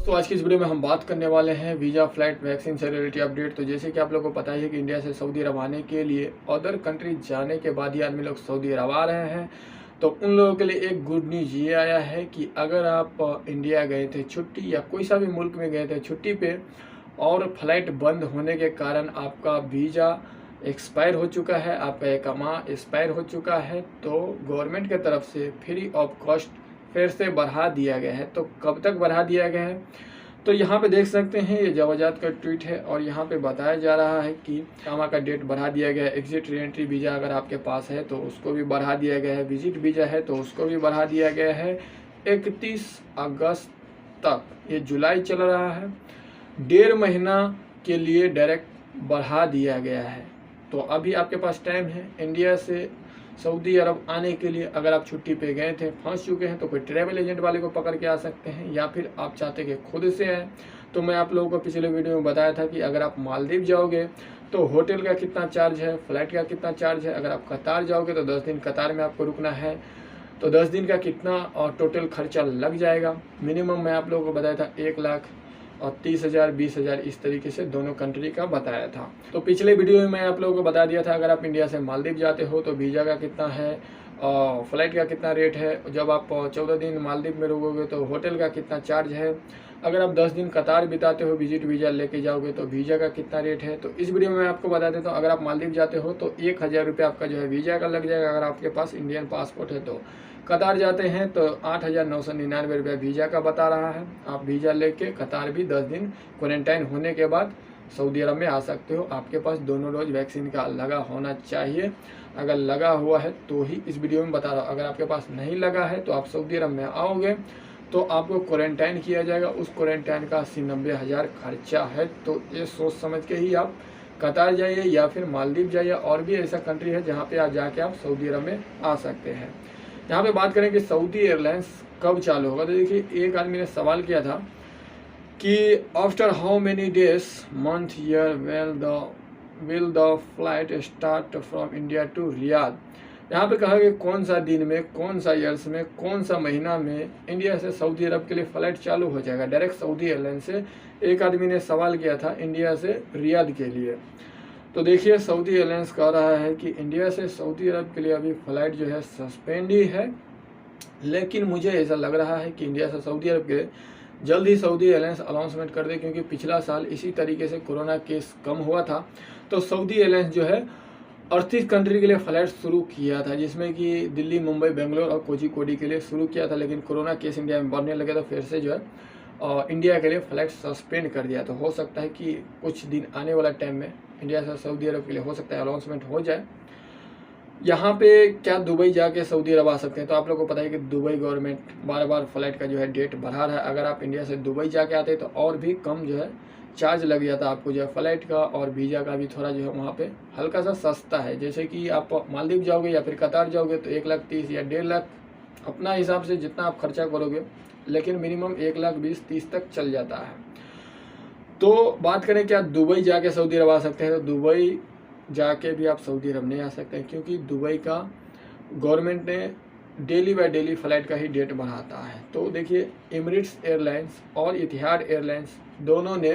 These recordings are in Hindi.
दोस्तों आज की इस वीडियो में हम बात करने वाले हैं वीज़ा, फ्लाइट, वैक्सीन से रिलेटेड अपडेट। तो जैसे कि आप लोगों को पता ही है कि इंडिया से सऊदी अरब आने के लिए अदर कंट्री जाने के बाद ही आदमी लोग सऊदी अरब आ रहे हैं। तो उन लोगों के लिए एक गुड न्यूज़ ये आया है कि अगर आप इंडिया गए थे छुट्टी या कोई सा भी मुल्क में गए थे छुट्टी पे और फ्लाइट बंद होने के कारण आपका वीज़ा एक्सपायर हो चुका है, आपका इकामा एक्सपायर हो चुका है, तो गवर्नमेंट की तरफ से फ्री ऑफ कॉस्ट फिर से बढ़ा दिया गया है। तो कब तक बढ़ा दिया गया है, तो यहाँ पे देख सकते हैं ये जवाजात का ट्वीट है और यहाँ पे बताया जा रहा है कि इकामा का डेट बढ़ा दिया गया है। एग्जिट रीएंट्री वीज़ा अगर आपके पास है तो उसको भी बढ़ा दिया गया है। विजिट वीज़ा है तो उसको भी बढ़ा दिया गया है 31 अगस्त तक। ये जुलाई चल रहा है, 1.5 महीना के लिए डायरेक्ट बढ़ा दिया गया है। तो अभी आपके पास टाइम है इंडिया से सऊदी अरब आने के लिए। अगर आप छुट्टी पे गए थे, फंस चुके हैं, तो कोई ट्रैवल एजेंट वाले को पकड़ के आ सकते हैं या फिर आप चाहते कि खुद से आए। तो मैं आप लोगों को पिछले वीडियो में बताया था कि अगर आप मालदीव जाओगे तो होटल का कितना चार्ज है, फ्लाइट का कितना चार्ज है। अगर आप कतार जाओगे तो 10 दिन कतार में आपको रुकना है, तो 10 दिन का कितना और टोटल खर्चा लग जाएगा। मिनिमम मैं आप लोगों को बताया था 1,00,000 और 30,000 20,000 इस तरीके से दोनों कंट्री का बताया था। तो पिछले वीडियो में मैं आप लोगों को बता दिया था अगर आप इंडिया से मालदीव जाते हो तो वीज़ा का कितना है और फ्लाइट का कितना रेट है। जब आप 14 दिन मालदीव में रुकोगे तो होटल का कितना चार्ज है। अगर आप 10 दिन कतार बिताते हो विजिट वीज़ा लेके जाओगे तो वीज़ा का कितना रेट है। तो इस वीडियो में मैं आपको बता देता हूँ अगर आप मालदीव जाते हो तो 1,000 रुपये आपका जो है वीज़ा का लग जाएगा अगर आपके पास इंडियन पासपोर्ट है। तो कतार जाते हैं तो 8,999 रुपये वीज़ा का बता रहा है। आप वीज़ा लेके कतार भी 10 दिन क्वारंटाइन होने के बाद सऊदी अरब में आ सकते हो। आपके पास दोनों डोज वैक्सीन का लगा होना चाहिए। अगर लगा हुआ है तो ही इस वीडियो में बता रहा हूँ। अगर आपके पास नहीं लगा है तो आप सऊदी अरब में आओगे तो आपको क्वारंटाइन किया जाएगा। उस क्वारंटाइन का 80-90 हज़ार खर्चा है। तो ये सोच समझ के ही आप कतार जाइए या फिर मालदीव जाइए। और भी ऐसा कंट्री है जहाँ पे आप जाके आप सऊदी अरब में आ सकते हैं। यहाँ पे बात करें कि सऊदी एयरलाइंस कब चालू होगा, तो देखिए एक आदमी ने सवाल किया था कि after how many days month year will the flight start from India to Riyadh. यहाँ पे कहा कि कौन सा दिन में, कौन सा ईयर्स में, कौन सा महीना में इंडिया से सऊदी अरब के लिए फ़्लाइट चालू हो जाएगा डायरेक्ट सऊदी एयरलाइन से। एक आदमी ने सवाल किया था इंडिया से रियाद के लिए। तो देखिए सऊदी एयरलाइंस कह रहा है कि इंडिया से सऊदी अरब के लिए अभी फ़्लाइट जो है सस्पेंड ही है, लेकिन मुझे ऐसा लग रहा है कि इंडिया से सऊदी अरब के लिए जल्द ही सऊदी एयरलाइंस अनाउंसमेंट कर दे, क्योंकि पिछला साल इसी तरीके से कोरोना केस कम हुआ था तो सऊदी एयरलाइंस जो है 38 कंट्री के लिए फ़्लाइट शुरू किया था, जिसमें कि दिल्ली, मुंबई, बेंगलोर और कोझीकोडी के लिए शुरू किया था। लेकिन कोरोना केस इंडिया में बढ़ने लगे तो फिर से जो है इंडिया के लिए फ़्लाइट सस्पेंड कर दिया। तो हो सकता है कि कुछ दिन आने वाला टाइम में इंडिया से सऊदी अरब के लिए हो सकता है अनाउंसमेंट हो जाए। यहाँ पे क्या दुबई जाके सऊदी अरब आ सकते हैं, तो आप लोगों को पता है कि दुबई गवर्नमेंट बार बार फ्लाइट का जो है डेट बढ़ा रहा है। अगर आप इंडिया से दुबई जाके आते तो और भी कम जो है चार्ज लग जाता आपको जो है फ्लाइट का, और वीज़ा का भी थोड़ा जो है वहाँ पे हल्का सा सस्ता है। जैसे कि आप मालदीव जाओगे या फिर कतार जाओगे तो 1,30,000 या 1.5 लाख अपना हिसाब से जितना आप खर्चा करोगे, लेकिन मिनिमम 1,20,30 तक चल जाता है। तो बात करें क्या दुबई जाके सऊदी अरब आ सकते हैं, तो दुबई जाके भी आप सऊदी अरब नहीं आ सकते हैं, क्योंकि दुबई का गवर्नमेंट ने डेली बाय डेली फ़्लाइट का ही डेट बढ़ाता है। तो देखिए एमिरेट्स एयरलाइंस और इतिहाद एयरलाइंस दोनों ने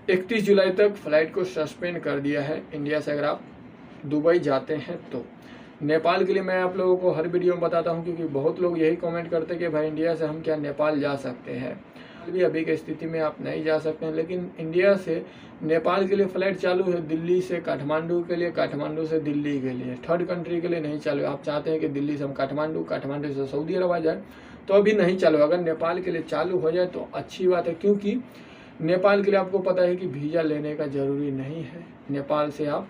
31 जुलाई तक फ़्लाइट को सस्पेंड कर दिया है इंडिया से अगर आप दुबई जाते हैं तो। नेपाल के लिए मैं आप लोगों को हर वीडियो में बताता हूं, क्योंकि बहुत लोग यही कमेंट करते हैं कि भाई इंडिया से हम क्या नेपाल जा सकते हैं। अभी की स्थिति में आप नहीं जा सकते हैं, लेकिन इंडिया से नेपाल के लिए फ़्लाइट चालू है, दिल्ली से काठमांडू के लिए, काठमांडू से दिल्ली के लिए, थर्ड कंट्री के लिए नहीं चालू। आप चाहते हैं कि दिल्ली से हम काठमांडू, काठमांडू से सऊदी अरब आ जाए तो अभी नहीं चालू। अगर नेपाल के लिए चालू हो जाए तो अच्छी बात है, क्योंकि नेपाल के लिए आपको पता है कि वीज़ा लेने का ज़रूरी नहीं है। नेपाल से आप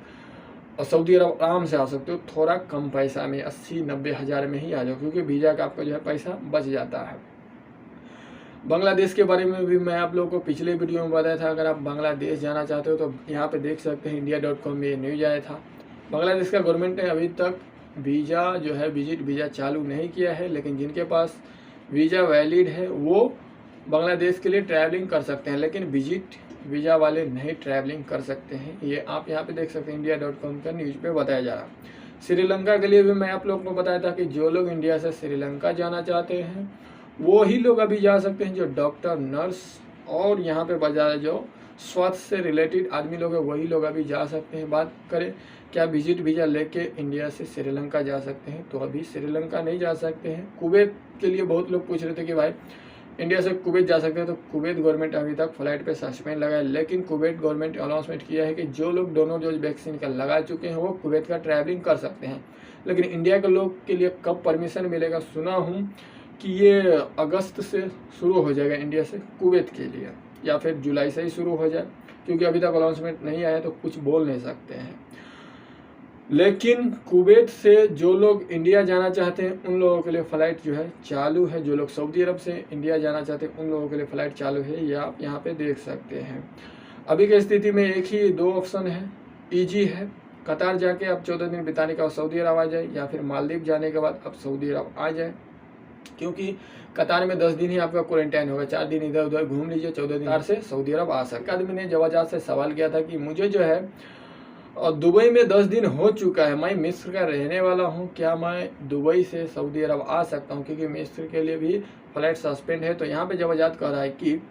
सऊदी अरब आराम से आ सकते हो, थोड़ा कम पैसा में 80-90 हज़ार में ही आ जाओ, क्योंकि वीज़ा का आपका जो है पैसा बच जाता है। बांग्लादेश के बारे में भी मैं आप लोगों को पिछले वीडियो में बताया था। अगर आप बांग्लादेश जाना चाहते हो तो यहाँ पे देख सकते हैं india.com में ये न्यूज़ आया था। बांग्लादेश का गवर्नमेंट ने अभी तक वीज़ा जो है विजिट वीज़ा चालू नहीं किया है, लेकिन जिनके पास वीज़ा वैलिड है वो बांग्लादेश के लिए ट्रैवलिंग कर सकते हैं, लेकिन विजिट वीज़ा वाले नहीं ट्रैवलिंग कर सकते हैं। ये आप यहाँ पे देख सकते हैं india.com का न्यूज़ पे बताया जा रहा है। श्रीलंका के लिए भी मैं आप लोगों को बताया था कि जो लोग इंडिया से श्रीलंका जाना चाहते हैं वो ही लोग अभी जा सकते हैं जो डॉक्टर, नर्स और यहाँ पे बजाय जो स्वास्थ्य से रिलेटेड आदमी लोग हैं वही लोग अभी जा सकते हैं। बात करें क्या विजिट वीज़ा लेके इंडिया से श्रीलंका जा सकते हैं, तो अभी श्रीलंका नहीं जा सकते हैं। कुवैत के लिए बहुत लोग पूछ रहे थे कि भाई इंडिया से कुवैत जा सकते हैं, तो कुवैत गवर्नमेंट अभी तक फ्लाइट पे सस्पेंड लगाए, लेकिन कुवैत गवर्नमेंट अनाउंसमेंट किया है कि जो लोग दोनों डोज वैक्सीन का लगा चुके हैं वो कुवैत का ट्रैवलिंग कर सकते हैं। लेकिन इंडिया के लोग के लिए कब परमिशन मिलेगा, सुना हूँ कि ये अगस्त से शुरू हो जाएगा इंडिया से कुवैत के लिए, या फिर जुलाई से ही शुरू हो जाए, क्योंकि अभी तक अनाउंसमेंट नहीं आया तो कुछ बोल नहीं सकते हैं। लेकिन कुवैत से जो लोग इंडिया जाना चाहते हैं उन लोगों के लिए फ़्लाइट जो है चालू है। जो लोग सऊदी अरब से इंडिया जाना चाहते हैं उन लोगों के लिए फ़्लाइट चालू है, ये आप यहाँ पे देख सकते हैं। अभी की स्थिति में एक ही दो ऑप्शन है, ईजी है, कतार जाके आप 14 दिन बिताने के बाद सऊदी अरब आ जाए, या फिर मालदीव जाने के बाद आप सऊदी अरब आ जाए। क्योंकि कतार में 10 दिन ही आपका क्वारंटाइन होगा, 4 दिन इधर उधर घूम लीजिए, 14 दिन से सऊदी अरब आ सकते। आदमी ने जवाजात से सवाल किया था कि मुझे जो है और दुबई में 10 दिन हो चुका है, मैं मिस्र का रहने वाला हूं, क्या मैं दुबई से सऊदी अरब आ सकता हूं, क्योंकि मिस्र के लिए भी फ्लाइट सस्पेंड है। तो यहाँ पे जवाजात कह रहा है कि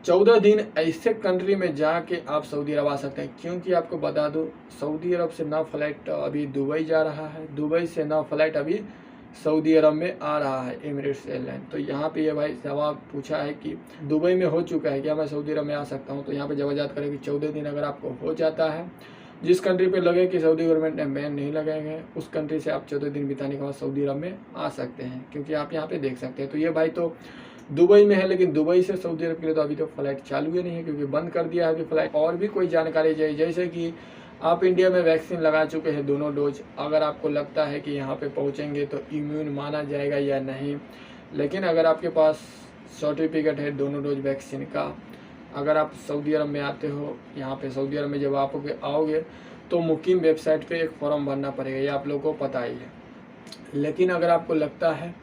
14 दिन ऐसे कंट्री में जाके आप सऊदी अरब आ सकते हैं। क्योंकि आपको बता दूं सऊदी अरब से ना फ्लाइट अभी दुबई जा रहा है, दुबई से ना फ्लाइट अभी सऊदी अरब में आ रहा है एमिरेट्स एयरलाइन। तो यहाँ पे ये भाई सवाल पूछा है कि दुबई में हो चुका है, क्या मैं सऊदी अरब में आ सकता हूँ। तो यहाँ पे जवाजात करें कि 14 दिन अगर आपको हो जाता है, जिस कंट्री पे लगे कि सऊदी गवर्नमेंट ने बैन नहीं लगाए गए, उस कंट्री से आप 14 दिन बिताने के बाद सऊदी अरब में आ सकते हैं। क्योंकि आप यहाँ पे देख सकते हैं, तो ये भाई तो दुबई में है, लेकिन दुबई से सऊदी अरब के लिए तो अभी तो फ्लाइट चालू ही नहीं है, क्योंकि बंद कर दिया है अभी फ्लाइट। और भी कोई जानकारी चाहिए, जैसे कि आप इंडिया में वैक्सीन लगा चुके हैं दोनों डोज, अगर आपको लगता है कि यहाँ पे पहुँचेंगे तो इम्यून माना जाएगा या नहीं, लेकिन अगर आपके पास सर्टिफिकेट है दोनों डोज वैक्सीन का, अगर आप सऊदी अरब में आते हो, यहाँ पे सऊदी अरब में जब आप आओगे तो मुकीम वेबसाइट पे एक फॉर्म भरना पड़ेगा, ये आप लोगों को पता ही है। लेकिन अगर आपको लगता है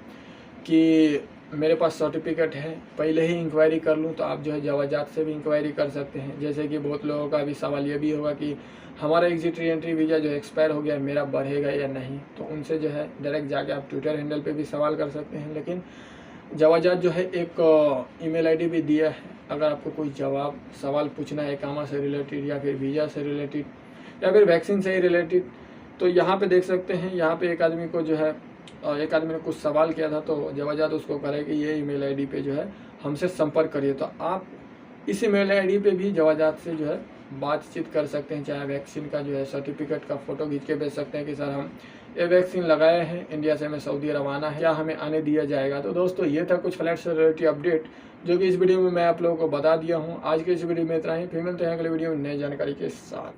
कि मेरे पास सर्टिफिकेट है, पहले ही इंक्वायरी कर लूँ, तो आप जो है जवाजात से भी इंक्वायरी कर सकते हैं। जैसे कि बहुत लोगों का अभी सवाल ये भी होगा कि हमारा एग्जिट री एंट्री वीज़ा जो एक्सपायर हो गया, मेरा बढ़ेगा या नहीं, तो उनसे जो है डायरेक्ट जाके आप ट्विटर हैंडल पे भी सवाल कर सकते हैं। लेकिन जवाजात जो है एक ईमेल आईडी भी दिया है, अगर आपको कोई सवाल पूछना है कामा से रिलेटेड या फिर वीज़ा से रिलेटेड या फिर वैक्सीन से ही रिलेटेड, तो यहाँ पे देख सकते हैं। यहाँ पे एक आदमी को जो है एक आदमी ने कुछ सवाल किया था, तो जवाजात उसको करे कि ये ईमेल आईडी पे जो है हमसे संपर्क करिए। तो आप इस ईमेल आईडी पे भी जवाजात से जो है बातचीत कर सकते हैं। चाहे वैक्सीन का जो है सर्टिफिकेट का फ़ोटो खींच के भेज सकते हैं कि सर हम ये वैक्सीन लगाए हैं, इंडिया से हमें सऊदी अरब आना है, क्या हमें आने दिया जाएगा। तो दोस्तों ये था कुछ फ्लाइट से रिलेटेड अपडेट जो कि इस वीडियो में मैं आप लोगों को बता दिया हूँ। आज के इस वीडियो में इतना ही, फिर मिलते हैं अगले वीडियो में नई जानकारी के साथ।